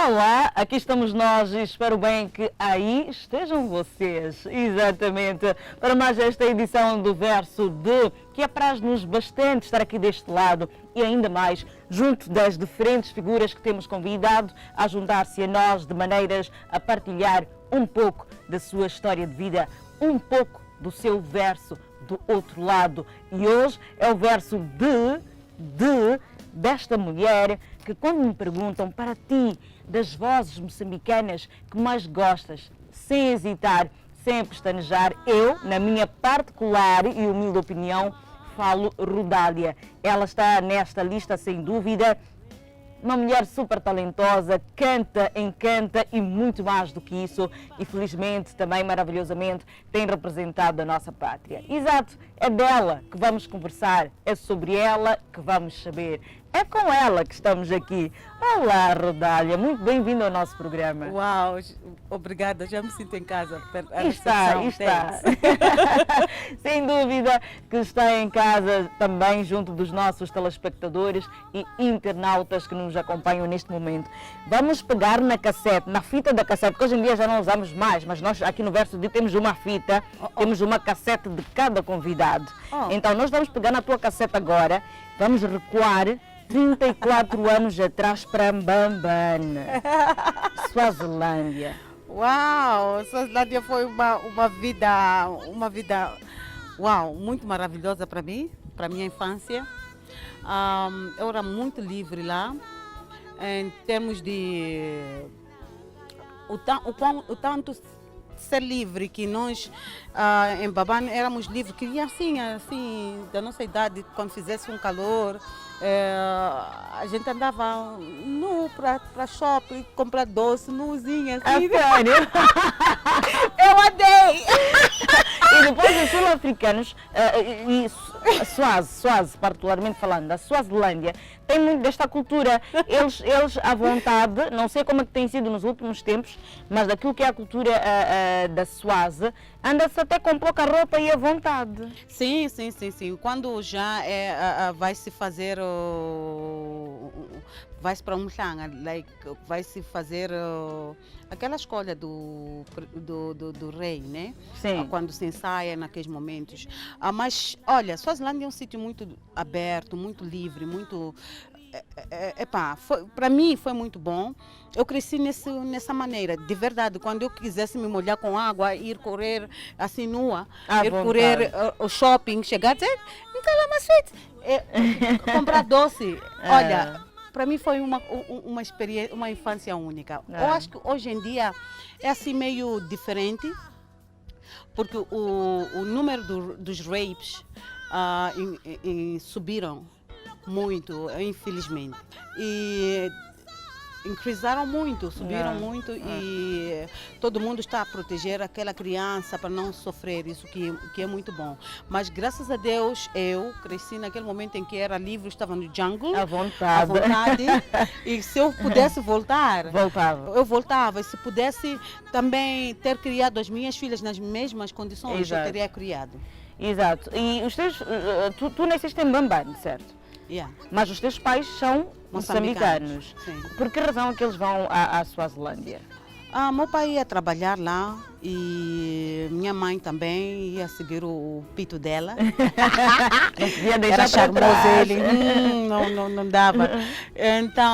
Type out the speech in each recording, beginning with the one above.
Olá, aqui estamos nós e espero bem que aí estejam vocês, exatamente, para mais esta edição do Verso de, que apraz-nos bastante estar aqui deste lado e ainda mais junto das diferentes figuras que temos convidado a juntar-se a nós de maneiras a partilhar um pouco da sua história de vida, um pouco do seu verso do outro lado. E hoje é o verso desta mulher que, quando me perguntam para ti, das vozes moçambicanas que mais gostas, sem hesitar, sem pestanejar, eu, na minha particular e humilde opinião, falo Rodália. Ela está nesta lista sem dúvida. Uma mulher super talentosa, canta, encanta e muito mais do que isso. E felizmente, também maravilhosamente, tem representado a nossa pátria. Exato, é dela que vamos conversar, é sobre ela que vamos saber. É com ela que estamos aqui. Olá, Rodália, muito bem-vindo ao nosso programa. Uau, obrigada, já me sinto em casa. Está. Sem dúvida que está em casa também junto dos nossos telespectadores e internautas que nos acompanham neste momento. Vamos pegar na cassete, na fita da cassete, que hoje em dia já não usamos mais, mas nós aqui no Verso de temos uma fita, temos uma cassete de cada convidado. Então nós vamos pegar na tua cassete agora, vamos recuar 34 anos atrás para Mbambane, Suazilândia. Uau, Suazilândia foi uma vida, uau, muito maravilhosa para mim, para minha infância. Eu era muito livre lá, em termos de o tanto ser livre que nós em Mbambane éramos livres, criancinha assim, da nossa idade, quando fizesse um calor. A gente andava nu para shopping, comprar doce, nuzinha, assim. Sério? Eu andei! E depois os sul-africanos, e Suaz, particularmente falando, a Suazilândia, tem muito desta cultura. Eles à vontade, não sei como é que tem sido nos últimos tempos, mas daquilo que é a cultura da Suaz, anda-se até com pouca roupa e à vontade. Sim. Quando já vai-se fazer, vai-se para um changa, vai-se fazer aquela escolha do rei, né? Sim. Quando se ensaia naqueles momentos. Mas, olha, Suazilândia é um sítio muito aberto, muito livre, muito... para mim foi muito bom. Eu cresci nessa maneira, de verdade. Quando eu quisesse me molhar com água, ir correr assim nua, ir correr o shopping, chegar a dizer, comprar doce. Olha, para mim foi uma experiência, uma infância única. Eu acho que hoje em dia é assim meio diferente, porque o número dos rapes subiram muito, infelizmente. E increasaram muito, subiram muito e todo mundo está a proteger aquela criança para não sofrer, isso que é muito bom. Mas graças a Deus eu cresci naquele momento em que era livre, estava no jungle, à vontade. E se eu pudesse voltar, voltava. Eu voltava. E se pudesse também ter criado as minhas filhas nas mesmas condições, Exato. eu teria criado. Exato. E os teus, tu nasceste em Mbambane, certo? Yeah. Mas os teus pais são moçambicanos. Sim. Por que razão é que eles vão à Suazilândia? Meu pai ia trabalhar lá e minha mãe também ia seguir o pito dela. Não podia deixar Era charmoso trás. ele, não dava. Então,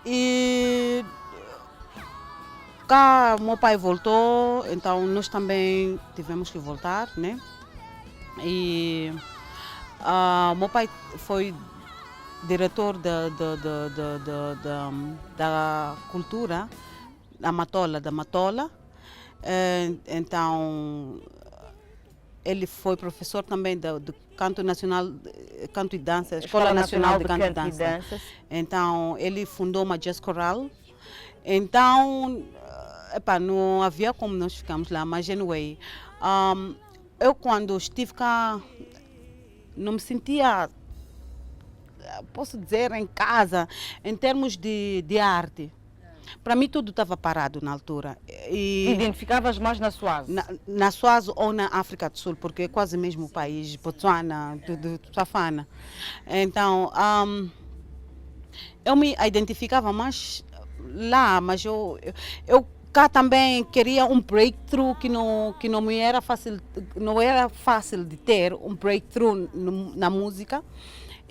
e cá meu pai voltou, então nós também tivemos que voltar, né? E meu pai foi diretor da cultura da Matola. Então ele foi professor também do Canto Nacional, Canto e Dança, Escola Nacional de Canto e Dança. Então ele fundou uma jazz choral. Então, não havia como nós ficamos lá, mas anyway, eu quando estive cá não me sentia, posso dizer, em casa, em termos de arte. Para mim tudo estava parado na altura. E identificavas mais na Suaz? Na Suaz ou na África do Sul, porque é quase o mesmo país, Botsuana, Safana. Então, eu me identificava mais lá, mas eu cá também queria um breakthrough que não me era fácil, não era fácil de ter um breakthrough na música.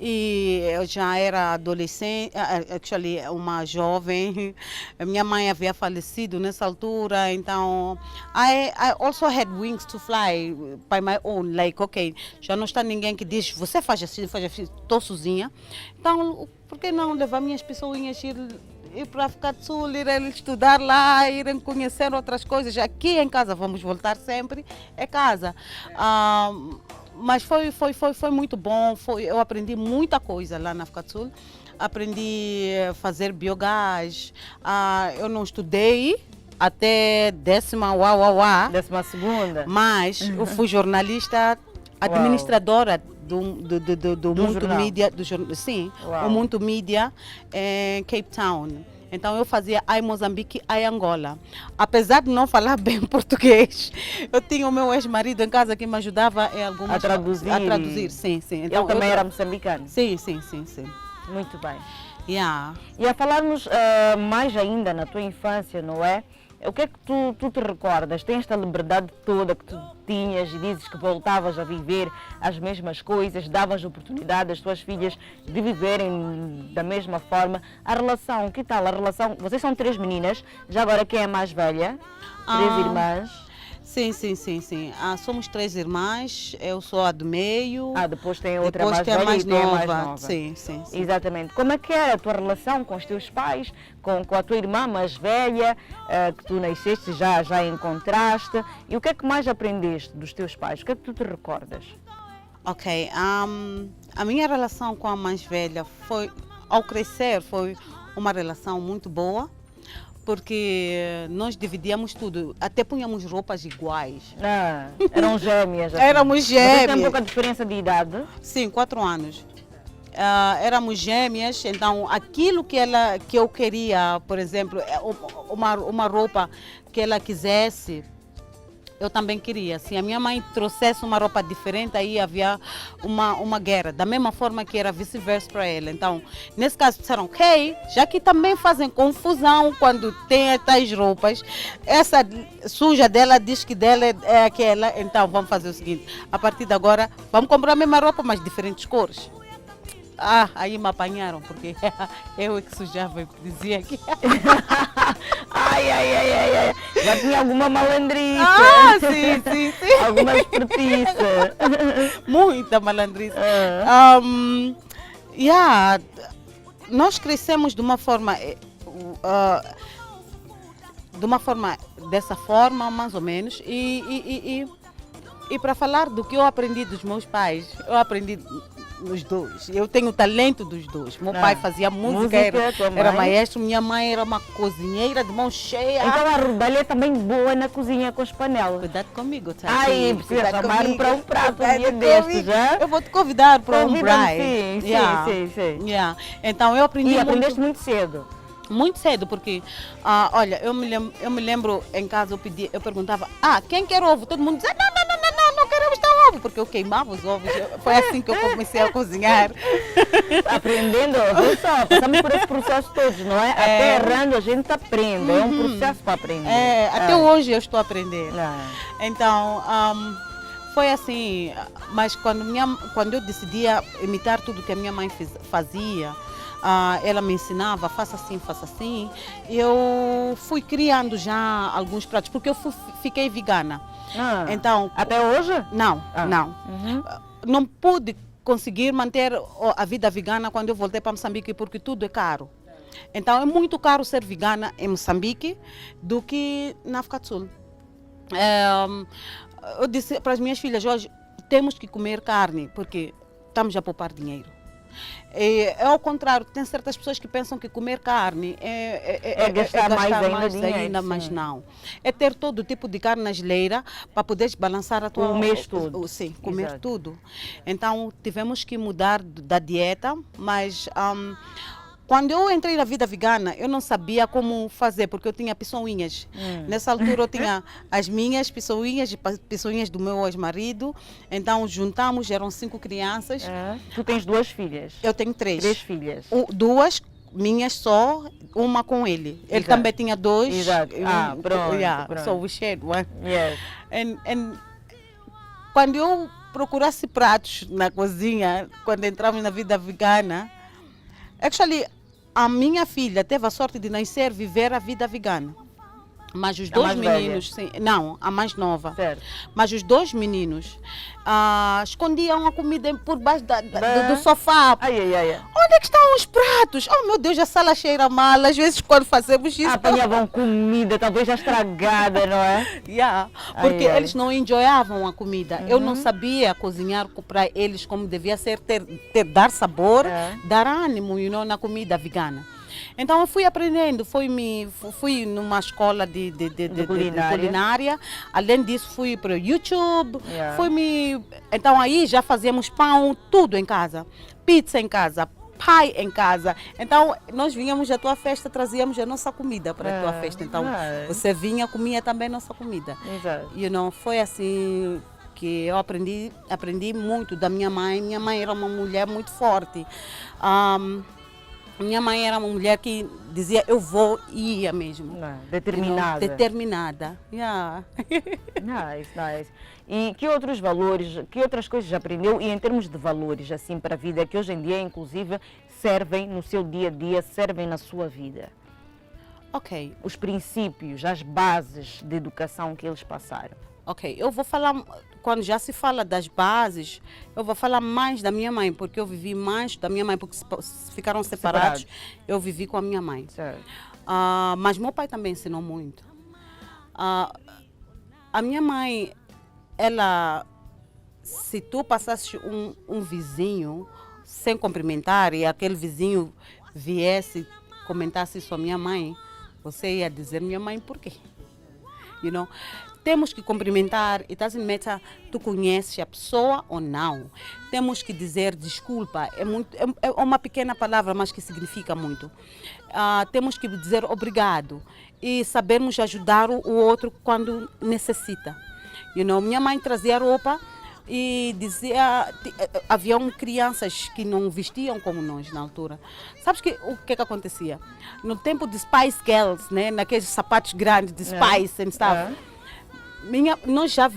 E eu já era adolescente, actually uma jovem. Minha mãe havia falecido nessa altura, então I also had wings to fly by my own. Like, ok, já não está ninguém que diz você faz assim, estou sozinha. Então, por que não levar minhas pessoinhas ir para África do Sul, ir estudar lá, irem conhecer outras coisas? Aqui em casa vamos voltar sempre, é casa. Mas foi muito bom, eu aprendi muita coisa lá na África do Sul. Aprendi a fazer biogás, eu não estudei até 12ª, mas eu fui jornalista, administradora do multimídia, o multimídia em Cape Town. Então eu fazia ai Moçambique, ai Angola. Apesar de não falar bem português, eu tinha o meu ex-marido em casa que me ajudava em algumas... A traduzir, sim. Então, ele também era moçambicano? Sim. Muito bem. Yeah. E a falarmos mais ainda na tua infância, não é? O que é que tu te recordas? Tem esta liberdade toda que tu tinhas e dizes que voltavas a viver as mesmas coisas, davas oportunidade às tuas filhas de viverem da mesma forma. A relação, que tal a relação? Vocês são 3 meninas, já agora quem é a mais velha? 3 irmãs? Sim. Somos 3 irmãs, eu sou a do meio. Depois tem outra depois mais velha e nova. tem a mais nova. Sim. Exatamente. Como é que era a tua relação com os teus pais, com a tua irmã mais velha, que tu nasceste, já encontraste? E o que é que mais aprendeste dos teus pais? O que é que tu te recordas? Ok, a minha relação com a mais velha ao crescer, foi uma relação muito boa. Porque nós dividíamos tudo, até punhamos roupas iguais. Eram gêmeas. Assim. Éramos gêmeas. Você tem pouca diferença de idade? Sim, 4 anos. Éramos gêmeas, então aquilo que eu queria, por exemplo, uma roupa que ela quisesse, eu também queria. Se a minha mãe trouxesse uma roupa diferente, aí havia uma guerra, da mesma forma que era vice-versa para ela. Então, nesse caso, disseram, ok, já que também fazem confusão quando tem tais roupas, essa suja dela diz que dela é aquela, então vamos fazer o seguinte, a partir de agora, vamos comprar a mesma roupa, mas diferentes cores. Aí me apanharam, porque eu é que sujava e dizia que... Ai. Já tinha alguma malandrice. Sim. Alguma espertice. Muita malandrice. Nós crescemos de uma forma... dessa forma, mais ou menos. E para falar do que eu aprendi dos meus pais, eu aprendi... Os dois. Eu tenho o talento dos dois. Meu pai fazia música era maestro, minha mãe era uma cozinheira de mão cheia. Então a Rodélia é também boa na cozinha com as panelas. Cuidado comigo, tá? Precisa chamar-me para um prato um dia destes, já? Eu vou te convidar para um braai. Sim. Então eu aprendi aprendeste muito cedo. Muito cedo, porque, olha, eu me lembro em casa, eu perguntava, quem quer ovo? Todo mundo dizia, não queremos dar ovo, porque eu queimava os ovos. Foi assim que eu comecei a cozinhar. Aprendendo, só, passamos por esse processo todos, não é? Até errando a gente aprende, é um processo para aprender. Até hoje eu estou a aprender. Então, foi assim, mas quando eu decidia imitar tudo que a minha mãe fazia, ela me ensinava, faça assim, eu fui criando já alguns pratos, porque eu fiquei vegana. Então, até hoje? Não. Não pude conseguir manter a vida vegana quando eu voltei para Moçambique, porque tudo é caro. Então é muito caro ser vegana em Moçambique do que na África do Sul. Eu disse para as minhas filhas, hoje temos que comer carne, porque estamos a poupar dinheiro. É ao contrário, tem certas pessoas que pensam que comer carne é gastar mais ainda, mas não. É ter todo tipo de carne na geleira para poderes balançar a tua... O mês todo. Sim, comer tudo. Então tivemos que mudar da dieta, mas quando eu entrei na vida vegana, eu não sabia como fazer, porque eu tinha pessoinhas. Nessa altura eu tinha as minhas pessoinhas e pessoinhas do meu ex-marido. Então juntamos, eram 5 crianças. Tu tens 2 filhas? Eu tenho 3. 3 filhas. 2 minhas só, uma com ele. Ele Exato. também tinha 2. Exato. Pronto. So we shared one. Yes. And quando eu procurasse pratos na cozinha, quando entramos na vida vegana, actually, a minha filha teve a sorte de nascer, viver a vida vegana. Mas os dois meninos, sim, não, a mais nova. Certo. Mas os 2 meninos escondiam a comida por baixo do sofá. Ai. Onde é que estão os pratos? Oh meu Deus, a sala cheira mal. Às vezes quando fazemos isso... Apanhavam comida, talvez já estragada, não é? Yeah, porque eles não enjoyavam a comida. Eu não sabia cozinhar para eles como devia ser, dar sabor, dar ânimo, na comida vegana. Então eu fui aprendendo, fui numa escola de culinária. Além disso fui para o YouTube, então aí já fazíamos pão, tudo em casa, pizza em casa, pie em casa. Então nós vinhamos à tua festa, trazíamos a nossa comida para a tua festa. Então você vinha, comia também a nossa comida. Exato. Foi assim que eu aprendi muito da minha mãe. Minha mãe era uma mulher muito forte. Minha mãe era uma mulher que dizia, eu vou e ia mesmo. Determinada. Determinada. Yeah. Nice. E que outros valores, que outras coisas já aprendeu? E em termos de valores, assim, para a vida, que hoje em dia, inclusive, servem no seu dia a dia, servem na sua vida? Ok. Os princípios, as bases de educação que eles passaram. Ok, eu vou falar, quando já se fala das bases, eu vou falar mais da minha mãe, porque eu vivi mais da minha mãe, porque ficaram separados. Eu vivi com a minha mãe. Mas meu pai também ensinou muito. A minha mãe, ela, se tu passasses um vizinho sem cumprimentar e aquele vizinho viesse comentasse isso à minha mãe, você ia dizer, minha mãe, por quê? Temos que cumprimentar, it doesn't matter tu conheces a pessoa ou não. Temos que dizer desculpa, é uma pequena palavra, mas que significa muito. Temos que dizer obrigado e sabermos ajudar o outro quando necessita. Minha mãe trazia roupa e dizia, haviam crianças que não vestiam como nós na altura. Sabes o que acontecia? No tempo de Spice Girls, né, naqueles sapatos grandes de Spice and stuff, nós já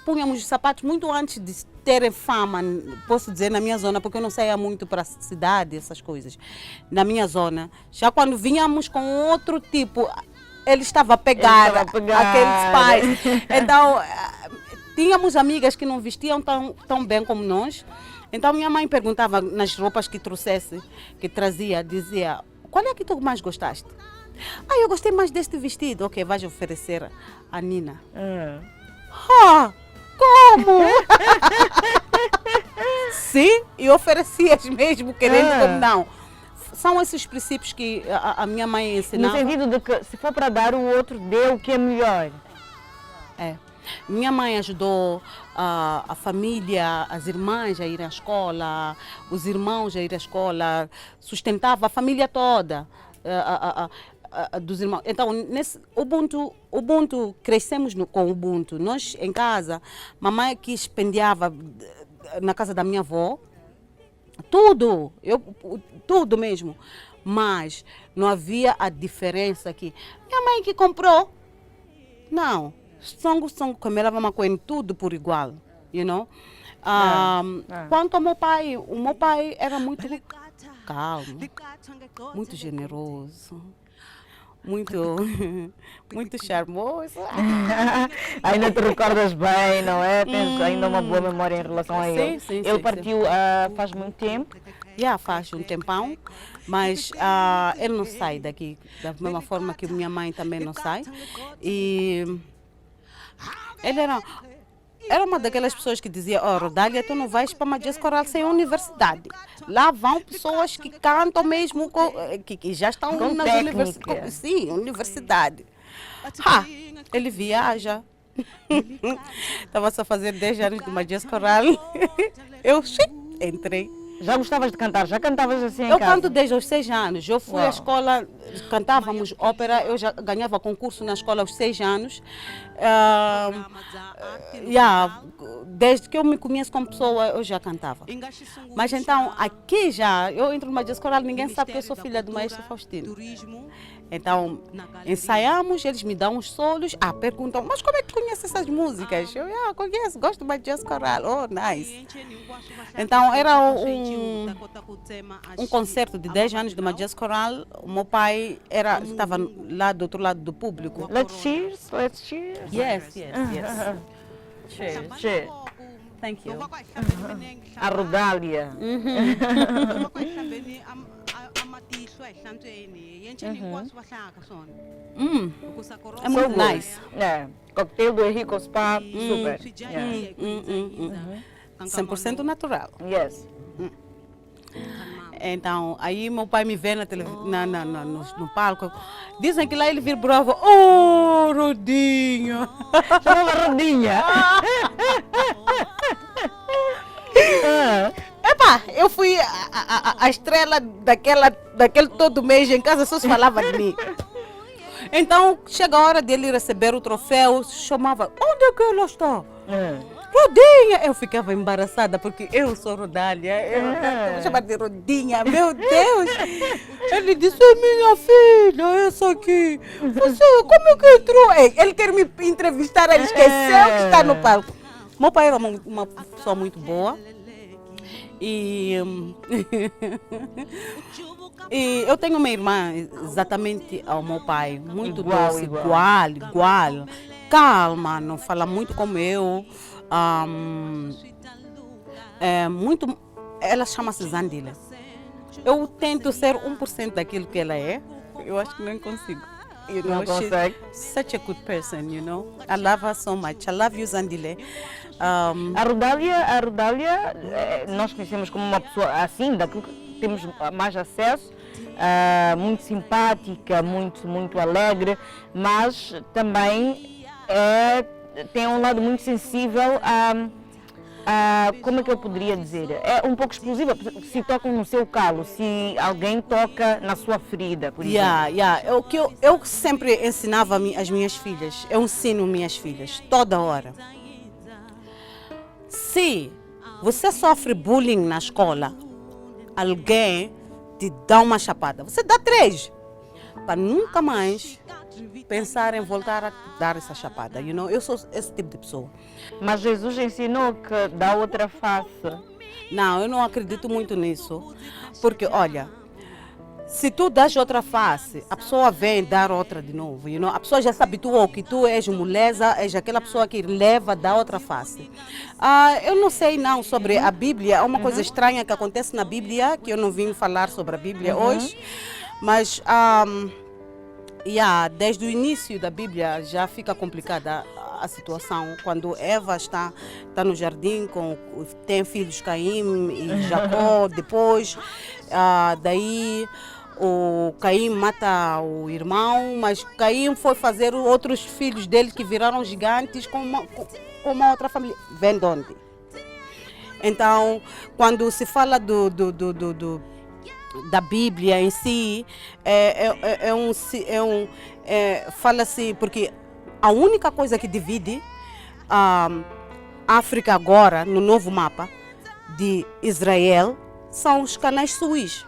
punhamos os sapatos muito antes de terem fama, posso dizer, na minha zona, porque eu não saía muito para a cidade, essas coisas. Na minha zona, já quando vinhamos com outro tipo, ele estava a pegar aquele Spice. Então, tínhamos amigas que não vestiam tão bem como nós. Então, minha mãe perguntava nas roupas que trazia, dizia, qual é que tu mais gostaste? Eu gostei mais deste vestido. Ok, vais oferecer a Nina. Como? Sim, e oferecias mesmo, querendo como não. São esses princípios que a minha mãe ensinava. No sentido de que se for para dar, o outro dê o que é melhor. Minha mãe ajudou a família, as irmãs a ir à escola, os irmãos a ir à escola, sustentava a família toda. Dos irmãos. Então, nesse Ubuntu, crescemos com o Ubuntu. Nós, em casa, mamãe que expendiava na casa da minha avó, tudo mesmo. Mas não havia a diferença aqui. Minha mãe que comprou, não. Songo, camelava uma coisa, tudo por igual, Quanto ao o meu pai era muito calmo, muito generoso. Muito charmoso. Ainda te recordas bem, não é? Tens ainda uma boa memória em relação a ele. Ele partiu faz muito tempo? Já faz um tempão, mas ele não sai daqui, da mesma forma que minha mãe também não sai. E ele era uma daquelas pessoas que dizia, Rodália, tu não vais para uma jazz coral sem universidade. Lá vão pessoas que cantam mesmo, que já estão com nas universidades. Sim, universidade. Ele viaja. Estava-se a fazer 10 anos de uma jazz coral. Eu entrei. Já gostavas de cantar? Já cantavas assim em casa? Eu canto desde os 6 anos. Eu fui à escola, cantávamos ópera, eu já ganhava concurso na escola aos 6 anos. Desde que eu me conheço como pessoa, eu já cantava. Mas então, aqui já, eu entro numa jazz coral, ninguém sabe que eu sou filha do maestro Faustino. Então, ensaiamos, eles me dão uns solos, perguntam, mas como é que tu conhece essas músicas? Eu conheço, gosto de uma jazz coral, oh, nice. Então, era um concerto de 10 anos de uma jazz coral, o meu pai estava lá do outro lado do público. Let's cheers, let's cheers. Yes. Cheers. Thank you. A Rodália. É muito nice. Coquetel do Henrico Spa, super. 100% natural. Yes. Então, aí meu pai me vê no palco. Dizem que lá ele vibrava, oh, Rodinha. Chamava Rodinha. Epá, eu fui a estrela daquele todo mês, em casa só se falava de mim. Então, chega a hora dele receber o troféu, chamava, onde é que ela está? Rodinha! Eu ficava embaraçada porque eu sou Rodália, eu vou chamar de Rodinha, meu Deus! Ele disse, minha filha, essa aqui, você, como é que entrou? Ele quer me entrevistar, ele esqueceu que está no palco. Meu pai era uma pessoa muito boa e eu tenho uma irmã exatamente ao meu pai, muito doce, igual, calma, não fala muito como eu. Ela chama-se Zandila. Eu tento ser 1% daquilo que ela é. Eu acho que não consigo. Não consegue? Such a good person, you know. I love her so much. I love you, Zandile. A Rodália, nós conhecemos como uma pessoa assim, daquilo que temos mais acesso, muito simpática, muito alegre, mas também tem um lado muito sensível como é que eu poderia dizer? É um pouco explosiva, se tocam no seu calo, se alguém toca na sua ferida, por exemplo. O que eu sempre ensinava às minhas filhas, eu ensino minhas filhas, toda hora. Se você sofre bullying na escola, alguém te dá uma chapada, você dá 3, para nunca mais pensar em voltar a dar essa chapada, you know? Eu sou esse tipo de pessoa. Mas Jesus ensinou que dá outra face. Não, eu não acredito muito nisso, porque olha, se tu dás outra face, a pessoa vem dar outra de novo, you know? A pessoa já se habituou que tu és moleza, és aquela pessoa que leva, dá outra face. Eu não sei não sobre a Bíblia, é uma coisa estranha que acontece na Bíblia, que eu não vim falar sobre a Bíblia hoje, mas desde o início da Bíblia já fica complicada a situação. Quando Eva está no jardim, tem filhos Caim e Jacó, depois daí o Caim mata o irmão, mas Caim foi fazer outros filhos dele que viraram gigantes com uma outra família. Vem de onde? Então, quando se fala da Bíblia em si, fala-se, porque a única coisa que divide a África agora, no novo mapa de Israel, são os canais Suez.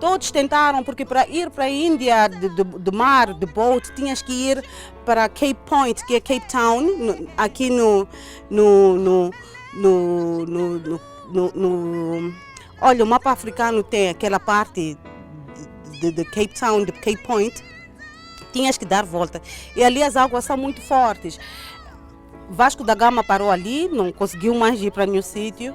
Todos tentaram, porque para ir para a Índia do mar, de boat, tinhas que ir para Cape Point, que é Cape Town, aqui olha, o mapa africano tem aquela parte de Cape Town, de Cape Point, tinhas que dar volta. E ali as águas são muito fortes. Vasco da Gama parou ali, não conseguiu mais ir para nenhum sítio.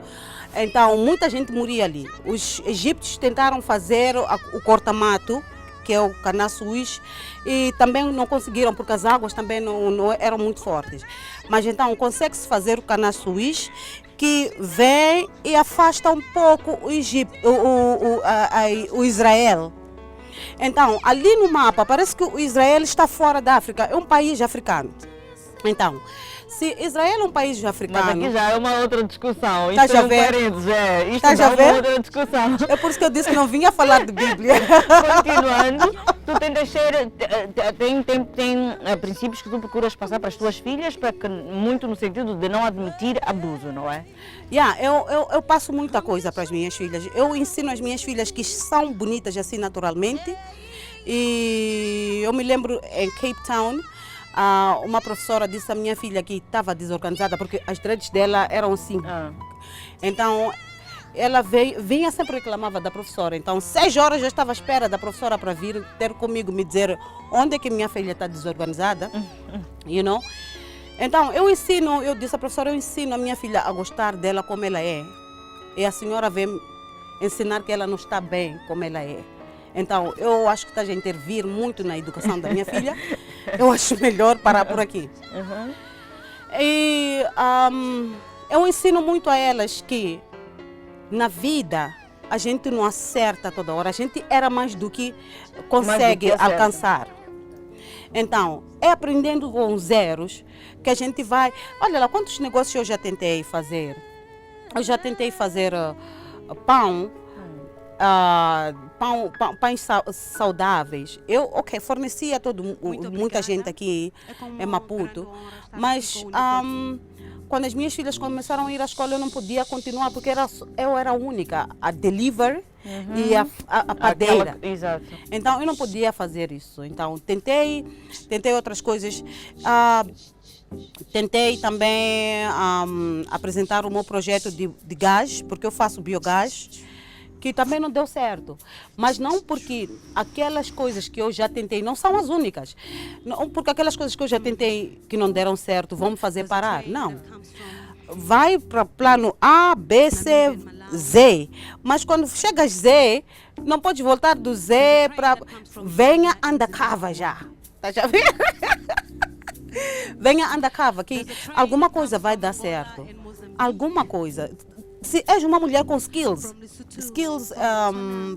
Então, muita gente morria ali. Os egípcios tentaram fazer o corta-mato, que é o canal Suez, e também não conseguiram, porque as águas também não eram muito fortes. Mas então, consegue-se fazer o canal Suez, que vem e afasta um pouco o Israel. Então, ali no mapa, parece que o Israel está fora da África, é um país africano. Então, Se Israel é um país africano... Mas aqui já é uma outra discussão. Estás Isto a ver? Isto já é uma outra discussão. É por isso que eu disse que não vinha falar de Bíblia. Continuando, tu tentas ser... Tem princípios que tu procuras passar para as tuas filhas, para que, muito no sentido de não admitir abuso, não é? Eu passo muita coisa para as minhas filhas. Eu ensino as minhas filhas que são bonitas assim naturalmente. E eu me lembro em Cape Town, uma professora disse à minha filha que estava desorganizada porque as dreads dela eram assim. Então ela vinha sempre reclamava da professora. Então 6 horas eu estava à espera da professora para vir ter comigo, me dizer onde é que minha filha está desorganizada, you know? Então eu disse à professora, eu ensino a minha filha a gostar dela como ela é. E a senhora vem ensinar que ela não está bem como ela é. Então, eu acho que estás a intervir muito na educação da minha filha. Eu acho melhor parar por aqui. E eu ensino muito a elas que na vida a gente não acerta toda hora. A gente era mais do que consegue alcançar. Então, é aprendendo com os zeros que a gente vai... Olha lá, quantos negócios eu já tentei fazer? Eu já tentei fazer pães saudáveis. Eu, fornecia muita gente aqui em Maputo, mas quando as minhas filhas começaram a ir à escola eu não podia continuar porque eu era a única a deliver e a padeira. Exato. Então eu não podia fazer isso. Então tentei outras coisas. Tentei também apresentar o meu projeto de gás, porque eu faço biogás, que também não deu certo. Mas não porque aquelas coisas que eu já tentei não são as únicas. Não porque aquelas coisas que eu já tentei que não deram certo vão me fazer parar. Não. Vai para plano A, B, C, Z. Mas quando chegas Z, não pode voltar do Z para... Venha undercover já. Tá já vendo? Venha undercover, que alguma coisa vai dar certo. Alguma coisa. Se és uma mulher com skills,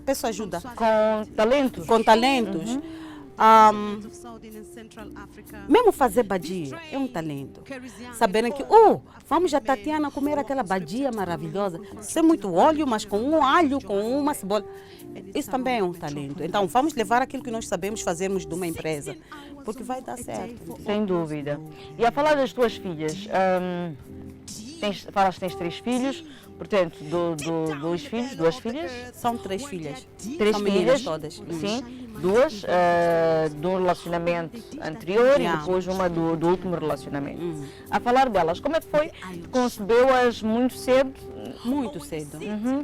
peço ajuda. Com talentos. Com talentos. Mesmo fazer badia é um talento. Saberem que, vamos a Tatiana comer aquela badia maravilhosa, sem muito óleo, mas com um alho, com uma cebola. Isso também é um talento. Então, vamos levar aquilo que nós sabemos fazermos de uma empresa, porque vai dar certo. Sem dúvida. E a falar das tuas filhas, falas que tens 3 filhos, portanto, dois filhos, 2 filhas? São 3 filhas. 3 São filhas, meninas todas. Sim. 2 de um relacionamento anterior e depois uma do último relacionamento. A falar delas, como é que foi? Concebeu-as muito cedo? Muito cedo.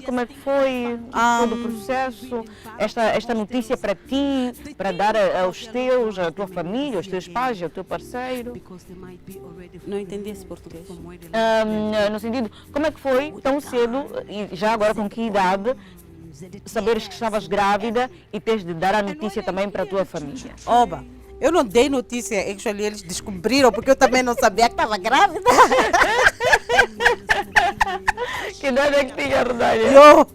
Como é que foi todo o processo? Esta notícia para ti, para dar aos teus, à tua família, aos teus pais, ao teu parceiro? Não entendi esse português. No sentido, como é que foi tão cedo, e já agora com que idade, saberes que estavas grávida e tens de dar a notícia também para a tua família? Oba, eu não dei notícia, eles descobriram, porque eu também não sabia que estava grávida. Que idade é que tinha, Rodália? Eu,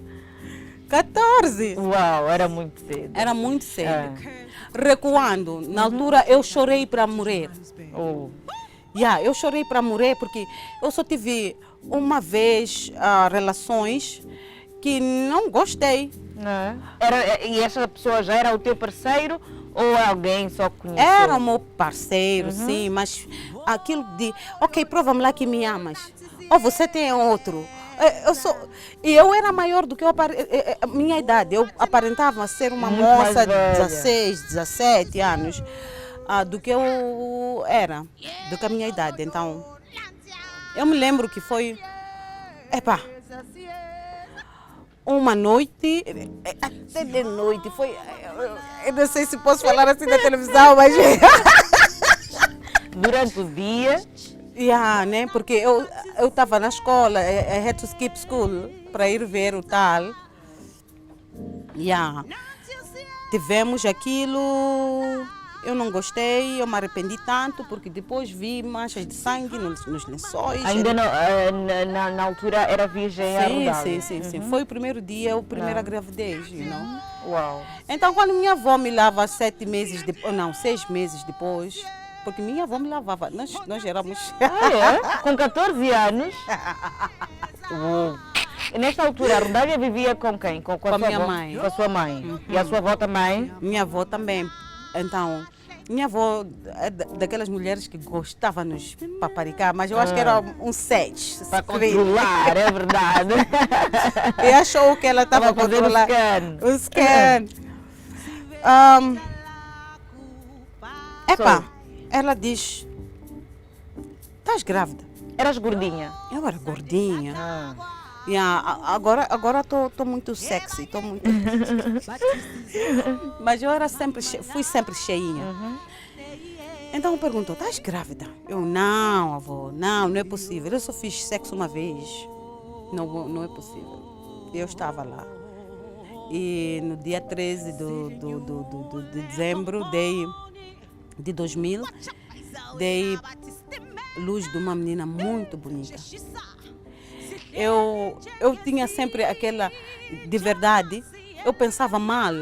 14. Uau, era muito cedo. Era muito cedo. Recuando, na altura eu chorei para morrer. Eu chorei para morrer porque eu só tive uma vez relações que não gostei. E essa pessoa já era o teu parceiro ou alguém só conheceu? Era o meu parceiro, sim, mas aquilo de, prova-me lá que me amas. Você tem outro. Eu era maior do que a minha idade. Eu aparentava ser uma moça de 16, 17 anos do que eu era, do que a minha idade. Então, eu me lembro que foi... uma noite, até de noite, foi... Eu não sei se posso falar assim na televisão, mas... Durante o dia? Né? Porque eu estava na escola, I had to skip school para ir ver o tal. Tivemos aquilo, eu não gostei, eu me arrependi tanto, porque depois vi manchas de sangue nos lençóis. Ainda na altura era virgem a Rodália? Sim. Foi o primeiro dia, a primeira gravidez, Uau. Então, quando minha avó me lava 6 meses depois, porque minha avó me lavava. Nós éramos... Ah, é? Com 14 anos? E nesta altura, a Rodália vivia com quem? Com a minha mãe. Com a sua mãe. E a sua avó também? Minha avó também. Então, minha avó é daquelas mulheres que gostavam de nos paparicar, mas eu acho que era um 7. Para controlar, é verdade. E achou que ela estava a controlar. O scan. Ela diz, estás grávida? Eras gordinha? Eu era gordinha. Agora estou muito sexy, estou muito... Mas eu fui sempre cheinha. Então perguntou, estás grávida? Eu, não, avó, não é possível. Eu só fiz sexo uma vez. Não é possível. Eu estava lá. E no dia 13 de dezembro de 2000, dei luz de uma menina muito bonita. Eu tinha sempre aquela, de verdade, eu pensava mal,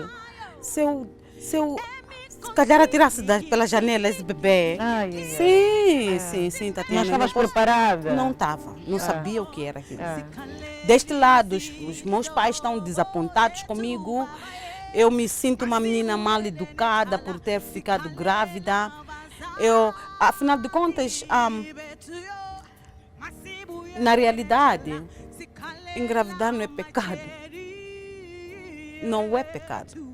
se eu se calhar atirasse pela janela esse bebê. Sim, Tatiana. Não estavas preparada? Não estava, não sabia o que era aquilo. Deste lado, os meus pais estão desapontados comigo, eu me sinto uma menina mal educada por ter ficado grávida. Afinal de contas, na realidade, engravidar não é pecado. Não é pecado.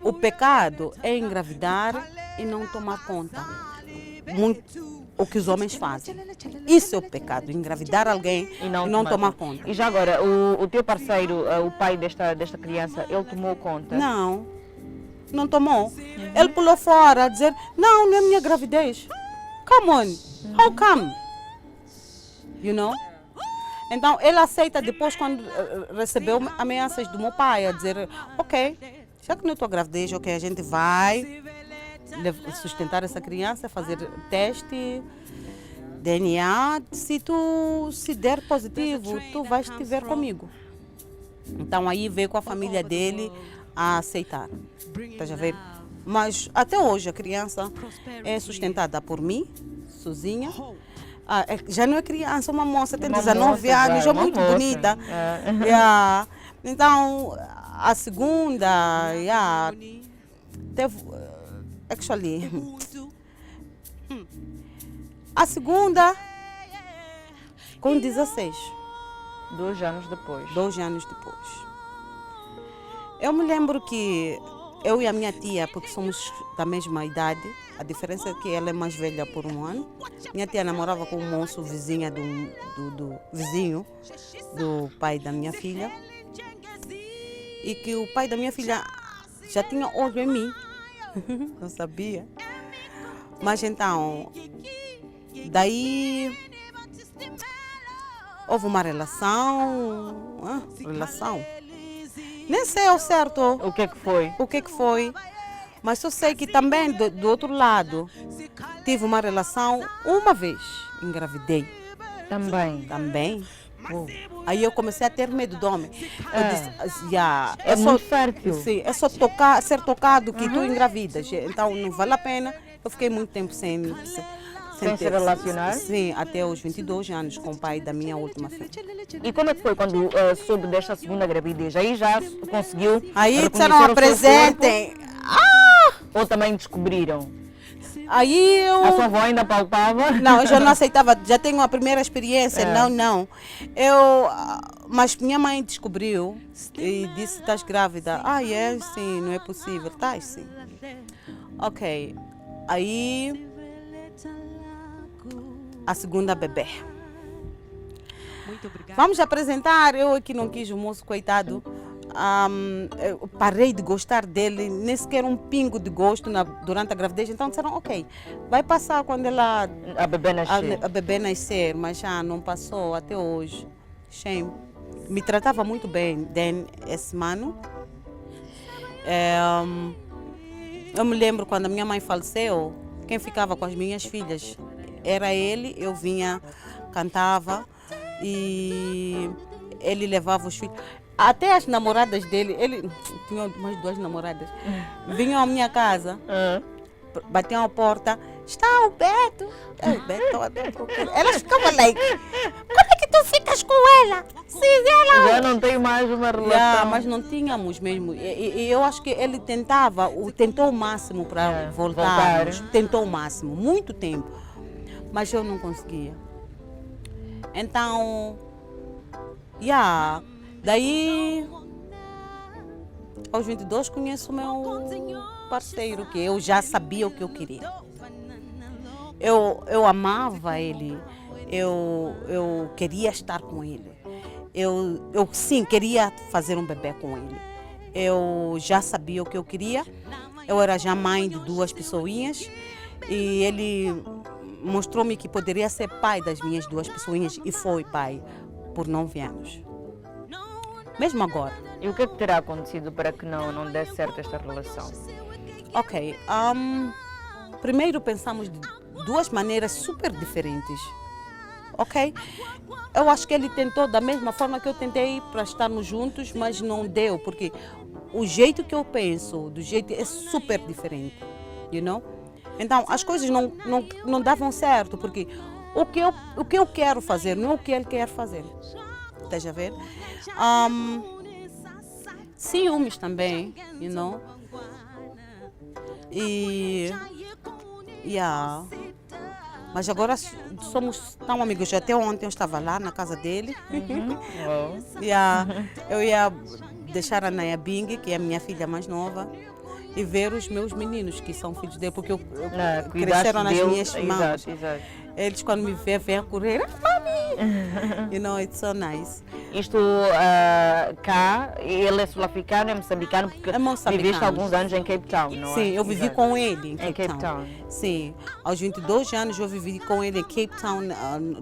O pecado é engravidar e não tomar conta. O que os homens fazem. Isso é o pecado, engravidar alguém e não tomar conta. E já agora, o teu parceiro, o pai desta criança, ele tomou conta? Não tomou. Ele pulou fora a dizer, não é minha gravidez. Come on, how come? You know? Então, ele aceita depois quando recebeu ameaças do meu pai, a dizer, ok, já que não estou gravidez, ok, a gente vai sustentar essa criança, fazer teste, DNA, se der positivo, tu vais te ver comigo. Então, aí veio com a família dele a aceitar, estás a ver? Mas até hoje a criança é sustentada por mim, sozinha. Já não é criança, uma moça, tem 19 anos, é muito bonita. Então, a segunda, teve, actually, a segunda com 16. 2 anos depois. 2 anos depois. Eu me lembro que eu e a minha tia, porque somos da mesma idade, a diferença é que ela é mais velha por 1 ano. Minha tia namorava com um moço vizinho do pai da minha filha. E que o pai da minha filha já tinha olho em mim. Não sabia. Mas então, daí houve uma relação. Nem sei ao certo o que é que foi. Mas eu sei que também do outro lado tive uma relação uma vez, engravidei. Também. Aí eu comecei a ter medo do homem. Eu disse, é muito fértil. Sim, é só ser tocado que tu engravidas. Então não vale a pena. Eu fiquei muito tempo sem se relacionar? Sim, até os 22 anos com o pai da minha última filha. E como é que foi quando soube desta segunda gravidez? Aí já conseguiu Aí disseram, apresentem. Ou também descobriram? Aí A sua avó ainda palpava? Não, eu já não aceitava, já tenho a primeira experiência, não. Mas minha mãe descobriu e disse, estás grávida? Sim, não é possível. Estás sim. Ok, aí a segunda bebê. Muito obrigada. Vamos apresentar, eu aqui não quis o moço, coitado. Eu parei de gostar dele, nem sequer um pingo de gosto durante a gravidez. Então disseram, ok, vai passar quando a bebê nascer, mas já não passou até hoje. Shame. Me tratava muito bem, esse mano. Eu me lembro quando a minha mãe faleceu, quem ficava com as minhas filhas era ele, eu vinha, cantava e ele levava os filhos. Até as namoradas dele, ele tinha mais 2 namoradas, vinham à minha casa batiam a porta, está o Beto. O Beto até procura. Elas ficavam like, como é que tu ficas com ela? Se ela... Já não tem mais uma relação. Mas não tínhamos mesmo. E eu acho que ele tentou o máximo para voltarmos. Tentou o máximo, muito tempo. Mas eu não conseguia. Então, daí, aos 22, conheço o meu parceiro, que eu já sabia o que eu queria. Eu amava ele, eu queria estar com ele. Eu sim, queria fazer um bebê com ele. Eu já sabia o que eu queria. Eu era já mãe de 2 pessoinhas e ele mostrou-me que poderia ser pai das minhas 2 pessoinhas e foi pai por 9 anos. Mesmo agora. E o que é que terá acontecido para que não desse certo esta relação? Ok. Primeiro pensamos de 2 maneiras super diferentes. Ok? Eu acho que ele tentou da mesma forma que eu tentei para estarmos juntos, mas não deu, porque o jeito que eu penso, do jeito é super diferente, you know? Então as coisas não davam certo, porque o que eu quero fazer não é o que ele quer fazer. Estás a ver? Ciúmes também, you know? Mas agora somos tão amigos. Até ontem eu estava lá na casa dele. Eu ia deixar a Naya Bing, que é a minha filha mais nova, e ver os meus meninos, que são filhos dele, porque cresceram nas minhas mãos. Exato. Eles, quando me vêm a correr, mami! You know, it's so nice. Isto cá, ele é sul-africano, é moçambicano, porque viveste alguns anos em Cape Town, não é? Sim, eu vivi com ele em Cape Town. Sim, aos 22 anos eu vivi com ele em Cape Town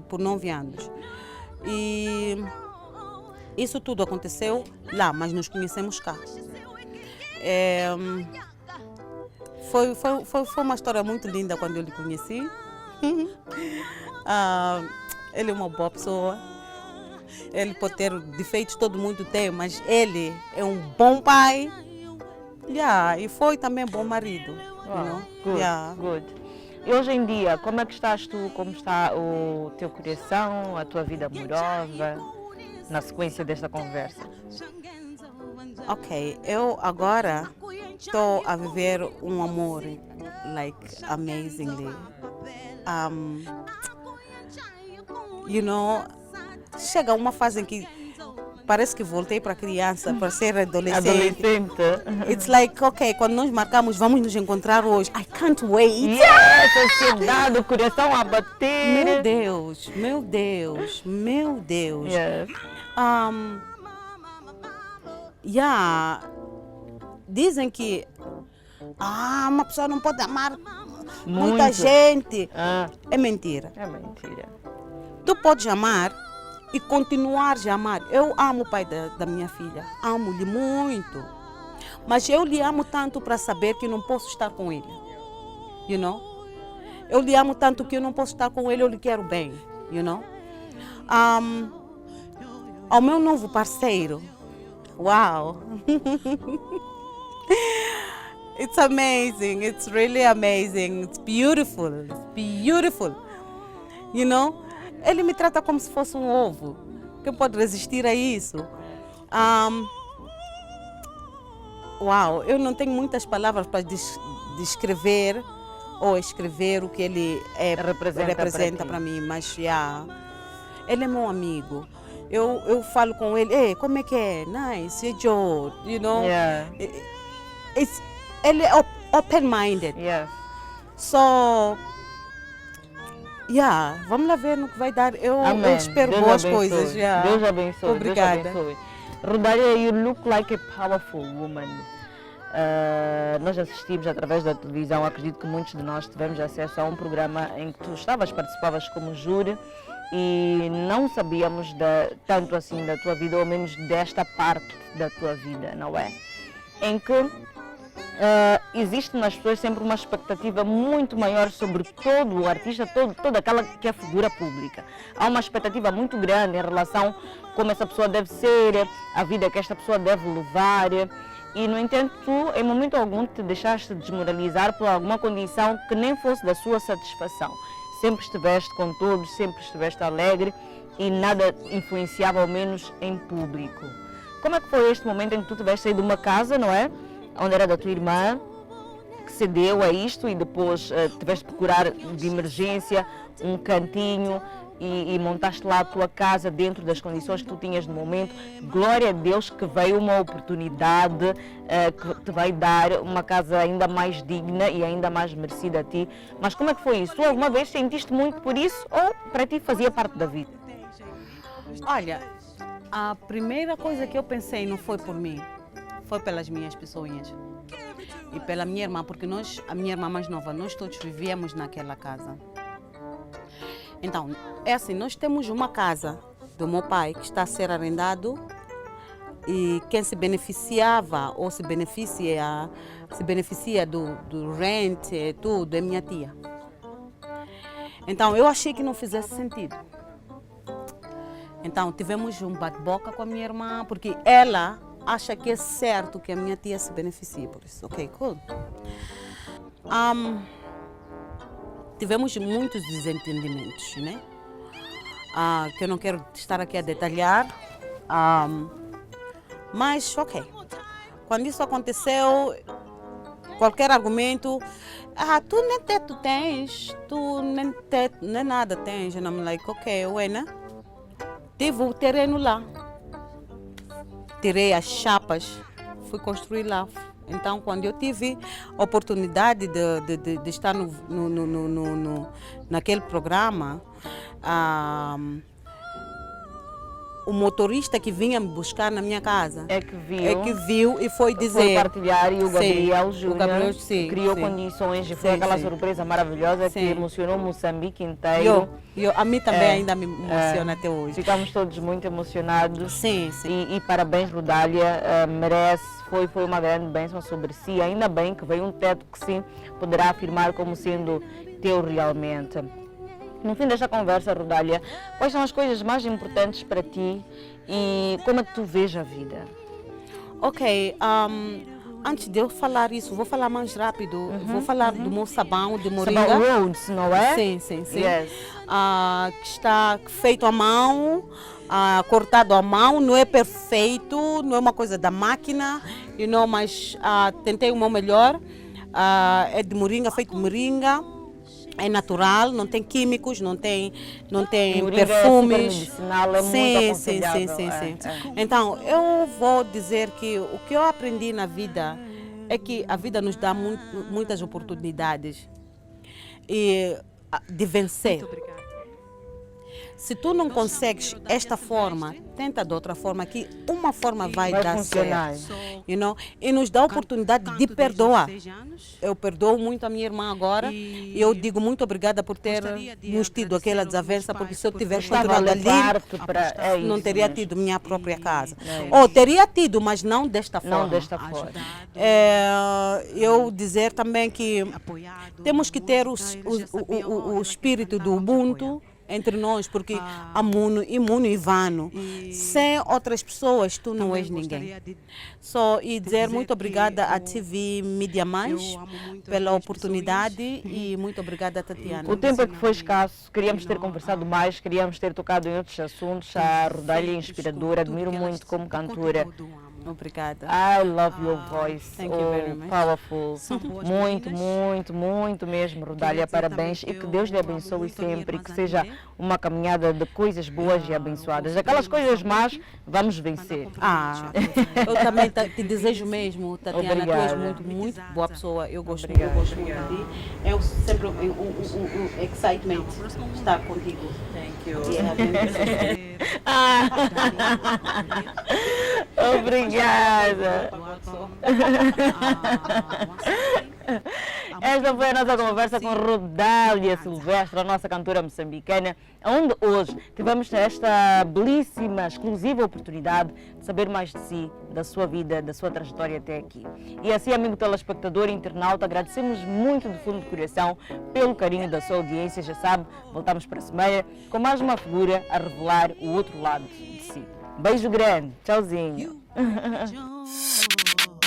por 9 anos. E isso tudo aconteceu lá, mas nos conhecemos cá. Foi uma história muito linda quando eu lhe conheci. Ele é uma boa pessoa. Ele pode ter defeitos, todo mundo tem, mas ele é um bom pai. E foi também bom marido. Good. E hoje em dia, como é que estás tu? Como está o teu coração, a tua vida amorosa, na sequência desta conversa? Ok, eu agora estou a viver um amor, like, amazingly. You know, chega uma fase em que parece que voltei para criança, para ser adolescente. It's like, ok, quando nós marcamos, vamos nos encontrar hoje. I can't wait. Ansiedade, o coração a bater. Meu Deus, meu Deus, meu Deus. Yes. Dizem que uma pessoa não pode amar muita gente. É mentira. É mentira. Tu podes amar e continuar a amar. Eu amo o pai da minha filha, amo-lhe muito. Mas eu lhe amo tanto para saber que não posso estar com ele. You know? Eu lhe amo tanto que eu não posso estar com ele, eu lhe quero bem. You know? Ao meu novo parceiro, wow! It's amazing, it's really amazing, it's beautiful, you know? Ele me trata como se fosse um ovo. Quem pode resistir a isso? Uau, eu não tenho muitas palavras para descrever ou escrever o que ele representa para mim, mas ele é meu amigo. Eu falo com ele, hey, como é que é? Nice, Joe, you know? Yeah. Ele é open-minded. Yes. So, vamos lá ver no que vai dar. Eu espero Deus boas abençoe. coisas. Deus abençoe. Obrigada. Deus abençoe. Rodalia, you look like a powerful woman. Nós assistimos através da televisão, acredito que muitos de nós tivemos acesso a um programa em que tu participavas como júri e não sabíamos tanto assim da tua vida, ou menos desta parte da tua vida, não é? Em que existe nas pessoas sempre uma expectativa muito maior sobre todo o artista, toda aquela que é figura pública. Há uma expectativa muito grande em relação a como essa pessoa deve ser, a vida que esta pessoa deve levar. E, no entanto, tu, em momento algum, te deixaste desmoralizar por alguma condição que nem fosse da sua satisfação. Sempre estiveste com todos, sempre estiveste alegre e nada influenciava, ao menos em público. Como é que foi este momento em que tu tiveste saído de uma casa, não é? Onde era da tua irmã, que cedeu a isto e depois tiveste de procurar de emergência um cantinho e montaste lá a tua casa dentro das condições que tu tinhas no momento. Glória a Deus que veio uma oportunidade que te vai dar uma casa ainda mais digna e ainda mais merecida a ti. Mas como é que foi isso? Tu alguma vez sentiste muito por isso ou para ti fazia parte da vida? Olha, a primeira coisa que eu pensei não foi por mim, foi pelas minhas pessoas e pela minha irmã, porque a minha irmã mais nova, nós todos vivíamos naquela casa. Então, é assim, nós temos uma casa do meu pai que está a ser arrendado e quem se beneficiava ou se beneficia do rent e tudo é minha tia. Então, eu achei que não fizesse sentido. Então, tivemos um bate-boca com a minha irmã, porque ela acha que é certo que a minha tia se beneficie por isso. Ok, cool. Tivemos muitos desentendimentos, né? Que eu não quero estar aqui a detalhar. Mas, ok. Quando isso aconteceu, qualquer argumento, tu nem teto tens, tu nem teto, nem nada tens. And I'm like, ok, ué, né? Tive o terreno lá. Tirei as chapas, fui construir lá. Então, quando eu tive a oportunidade de estar naquele programa, o motorista que vinha me buscar na minha casa é que viu e foi dizer. Foi partilhar e o Gabriel Júnior criou sim, condições e foi aquela surpresa maravilhosa que emocionou Moçambique inteiro. A mim também ainda me emociona até hoje. Ficamos todos muito emocionados. Sim. E parabéns, Rodália, merece, foi uma grande bênção sobre si. Ainda bem que veio um teto que sim poderá afirmar como sendo teu realmente. No fim desta conversa, Rodália, quais são as coisas mais importantes para ti e como é que tu vês a vida? Ok, antes de eu falar isso, vou falar mais rápido. Vou falar do meu sabão de moringa. Sabão Rhodes, não é? Sim. Yes. Que está feito à mão, cortado à mão, não é perfeito, não é uma coisa da máquina, mas tentei o meu melhor. É de moringa, feito de moringa. É natural, não tem químicos, não tem perfumes. É muito sim. Então, eu vou dizer que o que eu aprendi na vida é que a vida nos dá muitas oportunidades de vencer. Muito obrigada. Se tu não consegues esta forma, tenta de outra forma, que uma forma vai dar funcionar. certo. E nos dá a oportunidade de perdoar. Eu perdoo muito a minha irmã agora e eu digo muito obrigada por ter nos tido aquela desavença, porque se eu tivesse continuado ali, não teria tido minha própria casa. Ou teria tido, mas não desta forma. Não desta forma. Eu dizer também que temos que ter o espírito do Ubuntu entre nós, porque Amuno e Vano, sem outras pessoas tu não és ninguém. E dizer muito obrigada à TV Mídia Mais pela oportunidade e muito obrigada a Tatiana. O tempo é que foi escasso, queríamos ter conversado mais, queríamos ter tocado em outros assuntos. A Rodália é inspiradora, admiro muito como cantora. Obrigada. I love your voice. Thank you very much. Powerful. Muito mesmo, Rodália. Parabéns e que Deus lhe abençoe sempre, que seja uma caminhada de coisas boas e abençoadas. Aquelas coisas más, vamos vencer. Eu também te desejo mesmo, Tatiana. Obrigada. Tu és muito boa pessoa. Eu gosto muito de ti. É sempre um excitement estar contigo. Thank you. Obrigada. Esta foi a nossa conversa com Rodália Silvestre, a nossa cantora moçambicana, onde hoje tivemos esta belíssima, exclusiva oportunidade de saber mais de si, da sua vida, da sua trajetória até aqui. E assim, amigo telespectador e internauta, agradecemos muito do fundo do coração pelo carinho da sua audiência. Já sabe, voltamos para a semana com mais uma figura a revelar o outro lado de si. Beijo grande, tchauzinho.